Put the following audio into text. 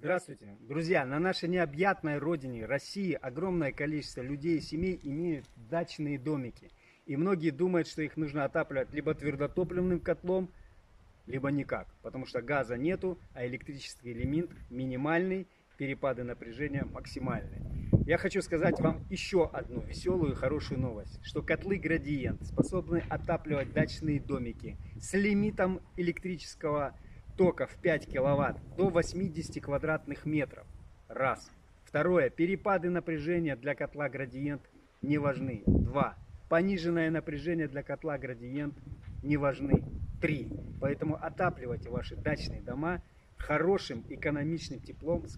Здравствуйте, друзья! На нашей необъятной родине России огромное количество людей и семей имеют дачные домики. И многие думают, что их нужно отапливать либо твердотопливным котлом, либо никак. Потому что газа нету, а электрический элемент минимальный, перепады напряжения максимальные. Я хочу сказать вам еще одну веселую и хорошую новость. Что котлы Градиент способны отапливать дачные домики с лимитом электрического тока в 5 киловатт до 80 квадратных метров. Раз. Второе. Перепады напряжения для котла Градиент не важны. Два. Пониженное напряжение для котла Градиент не важны. Три. Поэтому отапливайте ваши дачные дома хорошим экономичным теплом,